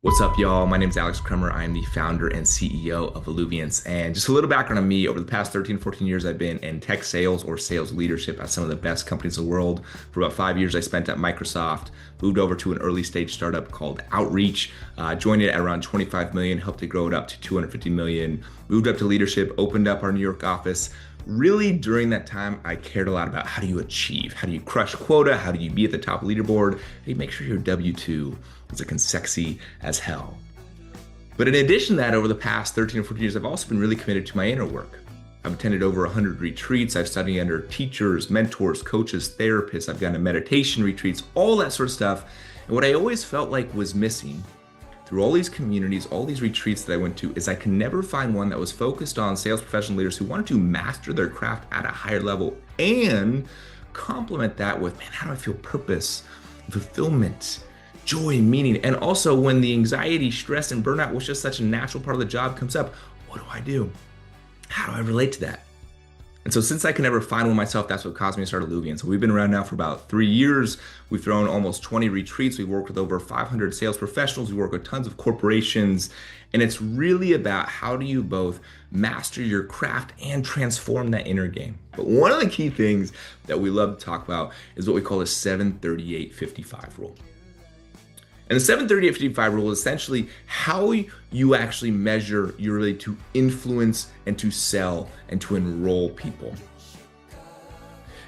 What's up, y'all? My name is Alex Kremer. I am the founder and CEO of Illuviance. And just a little background on me. Over the past 13, 14 years, I've been in tech sales or sales leadership at some of the best companies in the world. For about 5 years, I spent at Microsoft, moved over to an early stage startup called Outreach, joined it at around 25 million, helped it grow it up to 250 million, moved up to leadership, opened up our New York office. Really, during that time, I cared a lot about how do you achieve? How do you crush quota? How do you be at the top leaderboard? How do you make sure your W-2 is looking sexy as hell? But in addition to that, over the past 13 or 14 years, I've also been really committed to my inner work. I've attended over 100 retreats. I've studied under teachers, mentors, coaches, therapists. I've gone to meditation retreats, all that sort of stuff. And what I always felt like was missing through all these communities, all these retreats that I went to, is I could never find one that was focused on sales professional leaders who wanted to master their craft at a higher level and complement that with, man, how do I feel purpose, fulfillment, joy, meaning? And also when the anxiety, stress, and burnout, which is just such a natural part of the job, comes up, what do I do? How do I relate to that? And so since I can never find one myself, that's what caused me to start Illuvian. So we've been around now for about 3 years. We've thrown almost 20 retreats. We've worked with over 500 sales professionals. We work with tons of corporations. And it's really about how do you both master your craft and transform that inner game. But one of the key things that we love to talk about is what we call the 738-55 rule. And the 738-55 rule is essentially how you actually measure your ability to influence and to sell and to enroll people.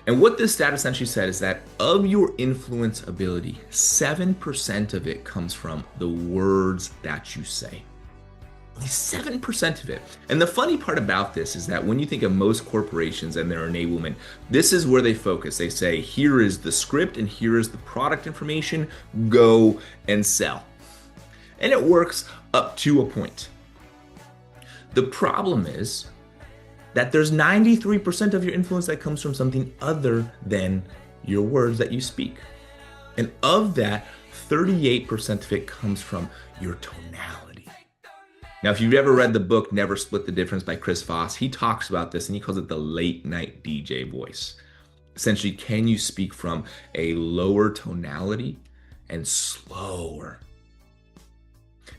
And what this stat essentially said is that of your influence ability, 7% of it comes from the words that you say. Only 7% of it. And the funny part about this is that when you think of most corporations and their enablement, this is where they focus. They say, here is the script and here is the product information, go and sell. And it works up to a point. The problem is that there's 93% of your influence that comes from something other than your words that you speak. And of that, 38% of it comes from your tonality. Now, if you've ever read the book Never Split the Difference by Chris Voss, he talks about this and he calls it the late night DJ voice. Essentially, can you speak from a lower tonality and slower?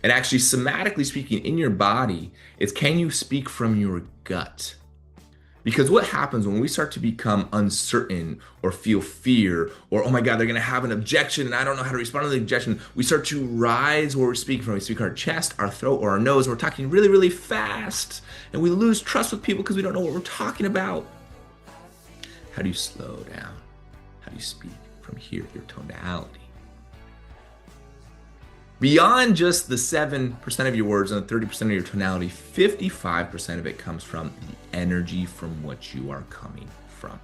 And actually, somatically speaking, in your body, it's can you speak from your gut? Because what happens when we start to become uncertain or feel fear or, oh my God, they're going to have an objection and I don't know how to respond to the objection, we start to rise where we're speaking from. We speak our chest, our throat, or our nose. We're talking really, really fast and we lose trust with people because we don't know what we're talking about. How do you slow down? How do you speak from here, your tonality? Beyond just the 7% of your words and the 30% of your tonality, 55% of it comes from the energy from what you are coming from.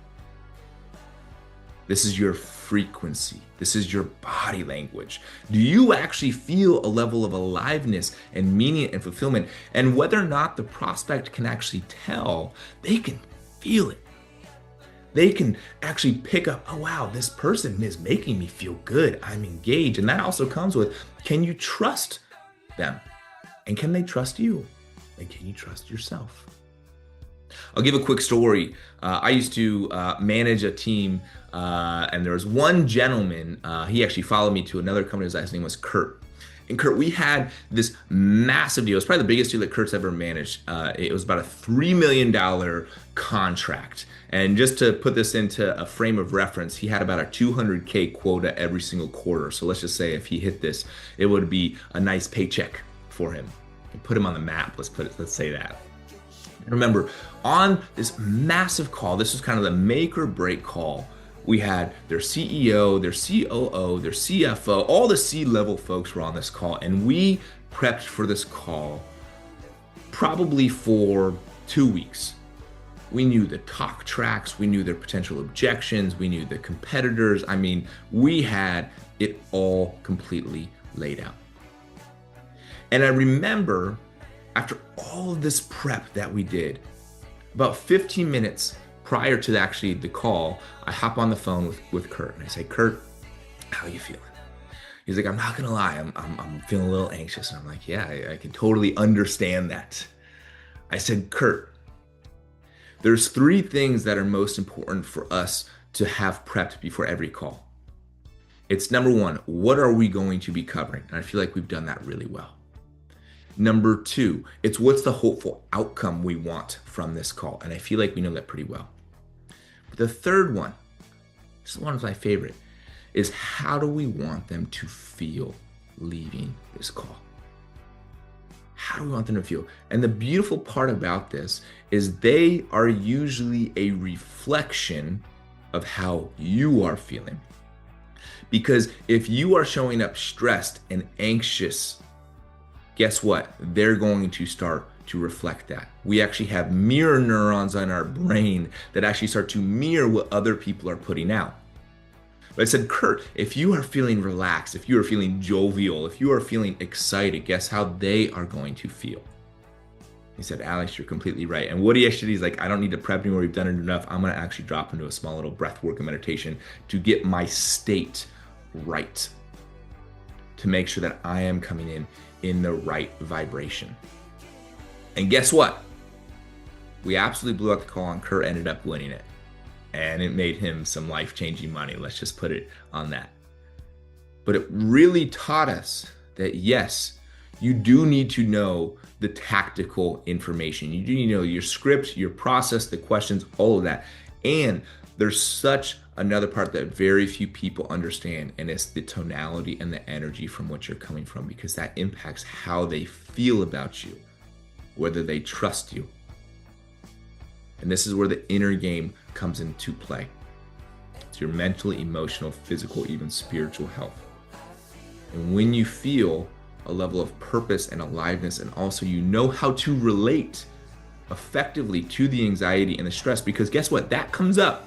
This is your frequency. This is your body language. Do you actually feel a level of aliveness and meaning and fulfillment? And whether or not the prospect can actually tell, they can feel it. They can actually pick up, oh wow, this person is making me feel good. I'm engaged. And that also comes with, can you trust them? And can they trust you? And can you trust yourself? I'll give a quick story. I used to manage a team and there was one gentleman, he actually followed me to another company. His name was Kurt. And Kurt, we had this massive deal. It's probably the biggest deal that Kurt's ever managed. It was about a $3 million contract. And just to put this into a frame of reference, he had about a 200K quota every single quarter. So let's just say if he hit this, it would be a nice paycheck for him. And put him on the map, let's say that. Remember, on this massive call, this was kind of the make or break call. We had their CEO, their COO, their CFO, all the C-level folks were on this call, and we prepped for this call probably for 2 weeks. We knew the talk tracks, we knew their potential objections, we knew the competitors. I mean, we had it all completely laid out. And I remember after all of this prep that we did, about 15 minutes prior to actually the call, I hop on the phone with Kurt and I say, Kurt, how are you feeling? He's like, I'm not gonna lie, I'm feeling a little anxious. And I'm like, yeah, I can totally understand that. I said, Kurt, there's 3 things that are most important for us to have prepped before every call. It's number one, what are we going to be covering? And I feel like we've done that really well. Number two, it's what's the hopeful outcome we want from this call? And I feel like we know that pretty well. But the third one, this is one of my favorite, is how do we want them to feel leaving this call? How do we want them to feel? And the beautiful part about this is they are usually a reflection of how you are feeling. Because if you are showing up stressed and anxious, guess what? They're going to start to reflect that. We actually have mirror neurons on our brain that actually start to mirror what other people are putting out. But I said, Kurt, if you are feeling relaxed, if you are feeling jovial, if you are feeling excited, guess how they are going to feel? He said, Alex, you're completely right. And what he actually is like, I don't need to prep anymore. We've done it enough. I'm going to actually drop into a small little breath work and meditation to get my state right, to make sure that I am coming in the right vibration. And guess what? We absolutely blew out the call and Kurt ended up winning it. And it made him some life-changing money. Let's just put it on that. But it really taught us that yes, you do need to know the tactical information. You do need to know your script, your process, the questions, all of that. And there's such another part that very few people understand, and it's the tonality and the energy from which you're coming from, because that impacts how they feel about you, whether they trust you. And this is where the inner game comes into play. It's your mental, emotional, physical, even spiritual health. And when you feel a level of purpose and aliveness, and also you know how to relate effectively to the anxiety and the stress, because guess what? That comes up.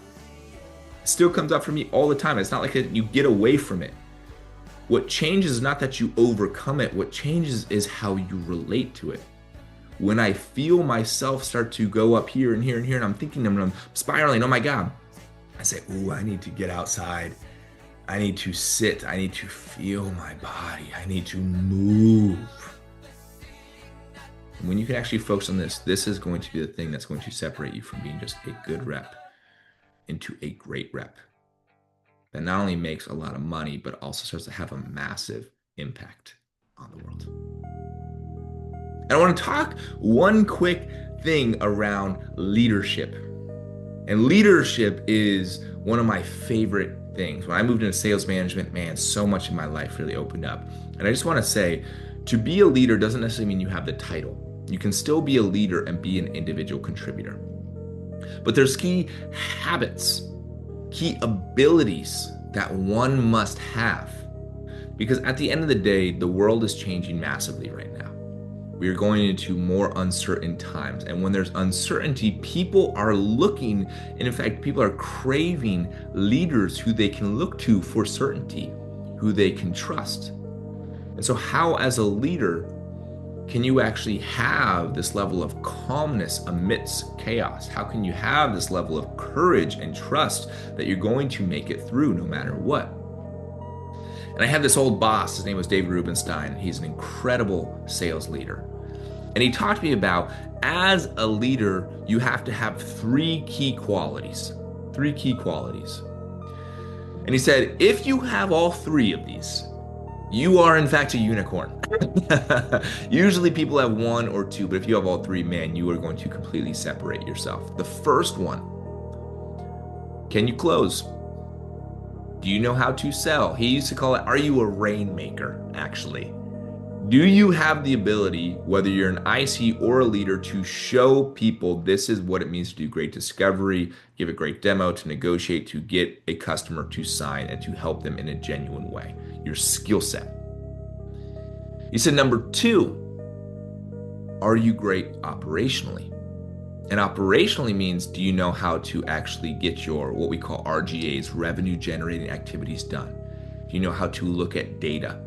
It still comes up for me all the time. It's not like you get away from it. What changes is not that you overcome it. What changes is how you relate to it. When I feel myself start to go up here and here and here, and I'm thinking I'm spiraling, oh my God, I say, ooh, I need to get outside. I need to sit. I need to feel my body. I need to move. And when you can actually focus on this, this is going to be the thing that's going to separate you from being just a good rep into a great rep that not only makes a lot of money, but also starts to have a massive impact on the world. And I want to talk one quick thing around leadership. And leadership is one of my favorite things. When I moved into sales management, man, so much in my life really opened up. And I just want to say, to be a leader doesn't necessarily mean you have the title. You can still be a leader and be an individual contributor. But there's key habits, key abilities that one must have. Because at the end of the day, the world is changing massively right now. We are going into more uncertain times. And when there's uncertainty, people are looking, and in fact, people are craving leaders who they can look to for certainty, who they can trust. And so how, as a leader, can you actually have this level of calmness amidst chaos? How can you have this level of courage and trust that you're going to make it through no matter what? And I had this old boss, his name was David Rubenstein. He's an incredible sales leader. And he talked to me about, as a leader, you have to have three key qualities. Three key qualities. And he said, if you have all three of these, you are in fact a unicorn. Usually people have one or two, but if you have all three, man, you are going to completely separate yourself. The first one, can you close? Do you know how to sell? He used to call it, are you a rainmaker, actually? Do you have the ability, whether you're an IC or a leader, to show people this is what it means to do great discovery, give a great demo, to negotiate, to get a customer to sign, and to help them in a genuine way? Your skill set. He said, number two, are you great operationally? And operationally means, do you know how to actually get your, what we call RGAs, revenue generating activities done? Do you know how to look at data?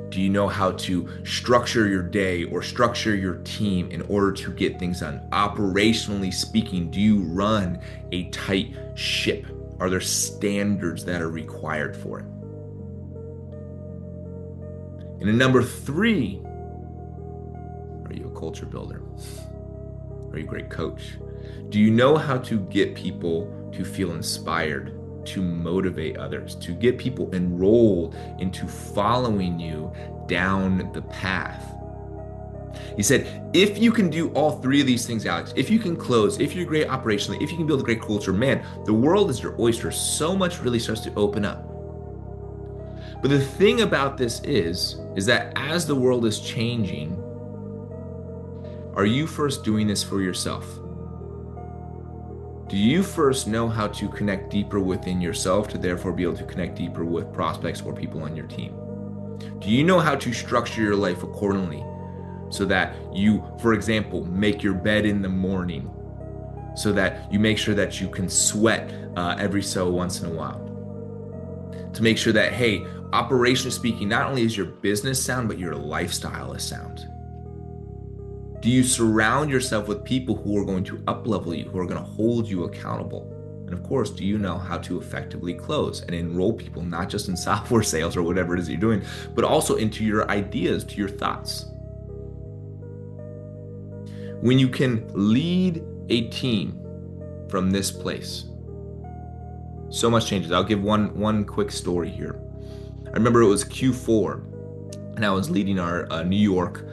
Do you know how to structure your day or structure your team in order to get things done? Operationally speaking, do you run a tight ship? Are there standards that are required for it? And then number three, are you a culture builder? Are you a great coach? Do you know how to get people to feel inspired to motivate others, to get people enrolled into following you down the path. He said, if you can do all three of these things, Alex, if you can close, if you're great operationally, if you can build a great culture, man, the world is your oyster. So much really starts to open up. But the thing about this is that as the world is changing, are you first doing this for yourself? Do you first know how to connect deeper within yourself to therefore be able to connect deeper with prospects or people on your team? Do you know how to structure your life accordingly so that you, for example, make your bed in the morning so that you make sure that you can sweat every so once in a while? To make sure that, hey, operationally speaking, not only is your business sound, but your lifestyle is sound. Do you surround yourself with people who are going to up-level you, who are going to hold you accountable? And of course, do you know how to effectively close and enroll people, not just in software sales or whatever it is you're doing, but also into your ideas, to your thoughts? When you can lead a team from this place, so much changes. I'll give one quick story here. I remember it was Q4 and I was leading our New York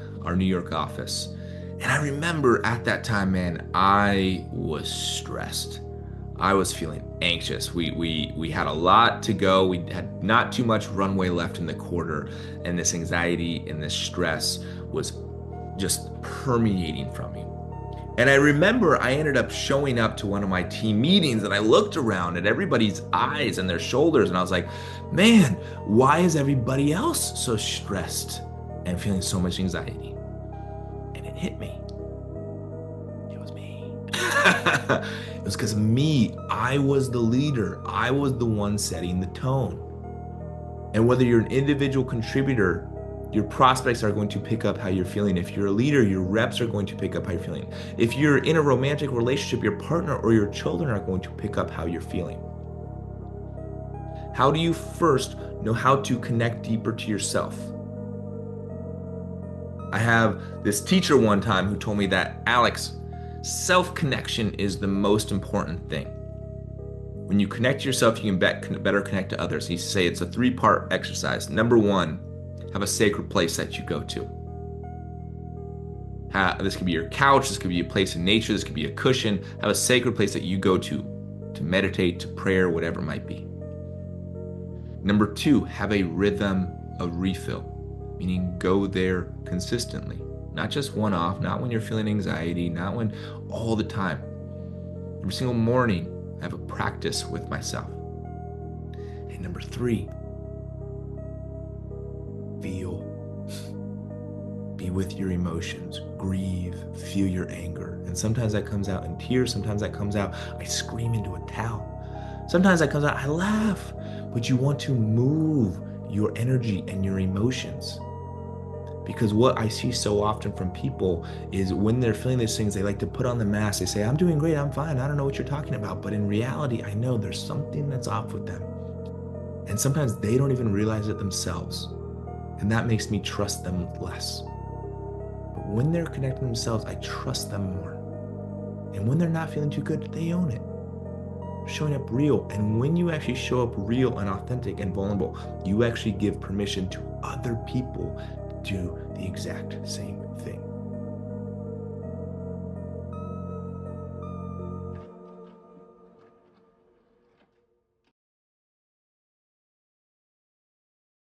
office. And I remember at that time, man, I was stressed. I was feeling anxious. We had a lot to go. We had not too much runway left in the quarter, and this anxiety and this stress was just permeating from me. And I remember I ended up showing up to one of my team meetings and I looked around at everybody's eyes and their shoulders and I was like, man, why is everybody else so stressed and feeling so much anxiety? And it hit me. It was me. It was because of me. I was the leader. I was the one setting the tone. And whether you're an individual contributor, your prospects are going to pick up how you're feeling. If you're a leader, your reps are going to pick up how you're feeling. If you're in a romantic relationship, your partner or your children are going to pick up how you're feeling. How do you first know how to connect deeper to yourself? I have this teacher one time who told me that, Alex, self-connection is the most important thing. When you connect to yourself, you can better connect to others. He used to say it's a 3-part exercise. Number 1, have a sacred place that you go to. This could be your couch, this could be a place in nature, this could be a cushion. Have a sacred place that you go to meditate, to prayer, whatever it might be. Number 2, have a rhythm of refill, meaning go there consistently. Not just one-off, not when you're feeling anxiety, not when all the time. Every single morning, I have a practice with myself. And number 3, feel. Be with your emotions, grieve, feel your anger. And sometimes that comes out in tears, sometimes that comes out, I scream into a towel. Sometimes that comes out, I laugh. But you want to move your energy and your emotions. Because what I see so often from people is when they're feeling these things, they like to put on the mask. They say, I'm doing great, I'm fine, I don't know what you're talking about. But in reality, I know there's something that's off with them. And sometimes they don't even realize it themselves. And that makes me trust them less. But when they're connecting themselves, I trust them more. And when they're not feeling too good, they own it. Showing up real. And when you actually show up real and authentic and vulnerable, you actually give permission to other people to do the exact same thing.